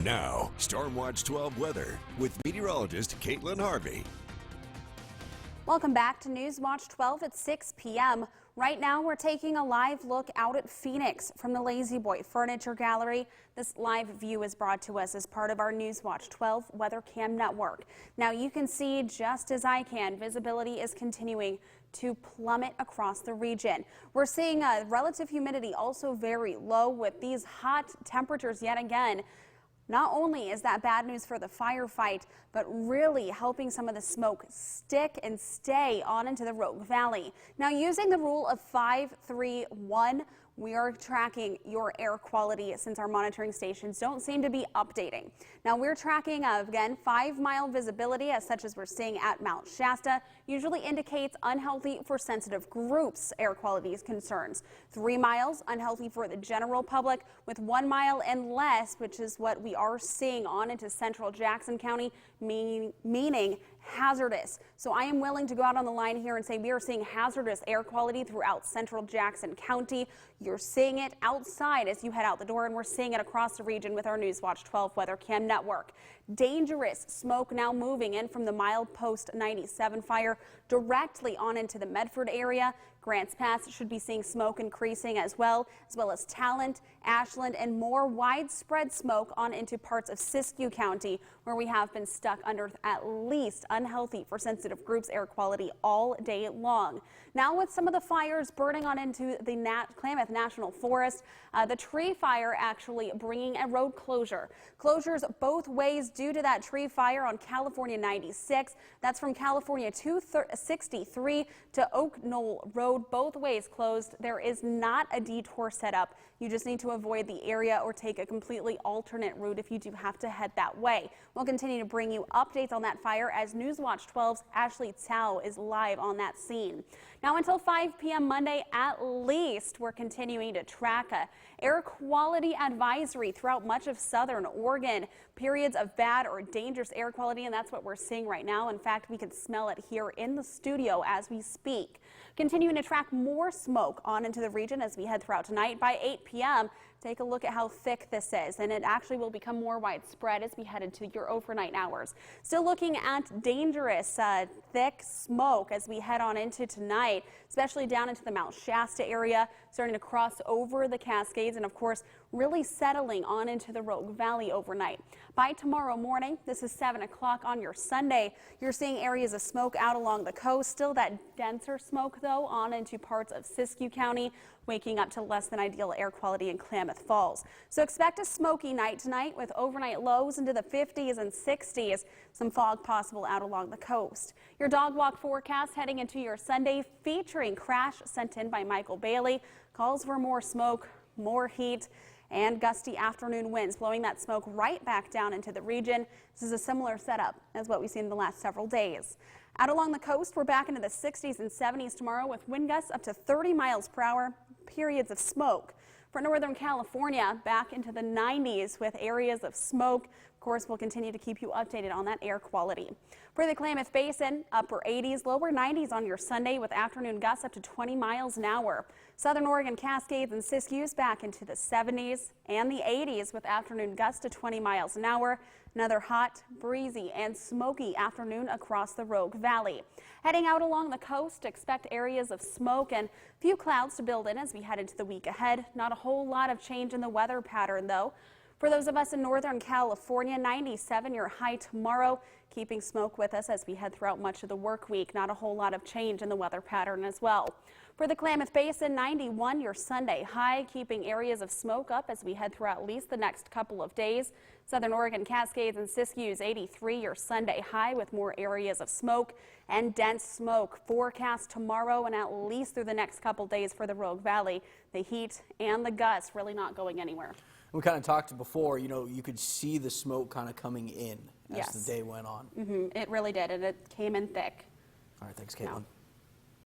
Now, Stormwatch 12 weather with meteorologist Caitlin Harvey. Welcome back to Newswatch 12 at 6 p.m. Right now, we're taking a live look out at Phoenix from the La-Z-Boy Furniture Gallery. This live view is brought to us as part of our Newswatch 12 Weather Cam network. Now, you can see just as I can, visibility is continuing to plummet across the region. We're seeing relative humidity also very low with these hot temperatures yet again. Not only is that bad news for the firefight, but really helping some of the smoke stick and stay on into the Rogue Valley. Now, using the rule of 5-3-1, we are tracking your air quality since our monitoring stations don't seem to be updating. Now, we're tracking, again, 5-mile visibility, as such as we're seeing at Mount Shasta, usually indicates unhealthy for sensitive groups air quality concerns. 3 miles, unhealthy for the general public, with 1 mile and less, which is what we are seeing on into central Jackson County, meaning hazardous. So I am willing to go out on the line here and say we are seeing hazardous air quality throughout central Jackson County. You're seeing it outside as you head out the door, and we're seeing it across the region with our Newswatch 12 Weather Cam network. Dangerous smoke now moving in from the Milepost 97 fire directly on into the Medford area. Grants Pass should be seeing smoke increasing as well as Talent, Ashland, and more widespread smoke on into parts of Siskiyou County, where we have been stuck under at least unhealthy for sensitive groups air quality all day long. Now, with some of the fires burning on into the Klamath National Forest, the tree fire actually bringing a road closure. Closures both ways due to that tree fire on California 96. That's from California 263 to Oak Knoll Road. Both ways closed. There is not a detour set up. You just need to avoid the area or take a completely alternate route if you do have to head that way. We'll continue to bring you updates on that fire as Newswatch 12's Ashley Tsao is live on that scene. Now, until 5 p.m. Monday at least, we're continuing to track a air quality advisory throughout much of southern Oregon. Periods of bad or dangerous air quality, and that's what we're seeing right now. In fact, we can smell it here in the studio as we speak. Continuing to track more smoke on into the region as we head throughout tonight. By 8 p.m., take a look at how thick this is, and it actually will become more widespread as we head into your overnight hours. Still looking at dangerous, thick smoke as we head on into tonight, especially down into the Mount Shasta area, starting to cross over the Cascades, and of course, really settling on into the Rogue Valley overnight. By tomorrow morning, this is 7 o'clock on your Sunday, you're seeing areas of smoke out along the coast. Still that denser smoke, though, on into parts of Siskiyou County, waking up to less than ideal air quality in Klamath Falls. So expect a smoky night tonight with overnight lows into the 50s and 60s. Some fog possible out along the coast. Your dog walk forecast heading into your Sunday featuring Crash sent in by Michael Bailey. Calls for more smoke, more heat, and gusty afternoon winds blowing that smoke right back down into the region. This is a similar setup as what we've seen in the last several days. Out along the coast, we're back into the 60s and 70s tomorrow with wind gusts up to 30 miles per hour, periods of smoke. For Northern California, back into the 90s with areas of smoke. Of course, we'll continue to keep you updated on that air quality. For the Klamath Basin, upper 80s, lower 90s on your Sunday with afternoon gusts up to 20 miles an hour. Southern Oregon, Cascades, and Siskiyou's back into the 70s and the 80s with afternoon gusts to 20 miles an hour. Another hot, breezy, and smoky afternoon across the Rogue Valley. Heading out along the coast, expect areas of smoke and few clouds to build in as we head into the week ahead. Not a whole lot of change in the weather pattern, though. For those of us in Northern California, 97 your high tomorrow, keeping smoke with us as we head throughout much of the work week. Not a whole lot of change in the weather pattern as well. For the Klamath Basin, 91 your Sunday high, keeping areas of smoke up as we head throughout at least the next couple of days. Southern Oregon, Cascades, and Siskiyou's 83 your Sunday high with more areas of smoke and dense smoke forecast tomorrow and at least through the next couple days for the Rogue Valley. The heat and the gusts really not going anywhere. We kind of talked before, you could see the smoke kind of coming in as Yes. the day went on. It really did, and it came in thick. All right, thanks, Caitlin. No.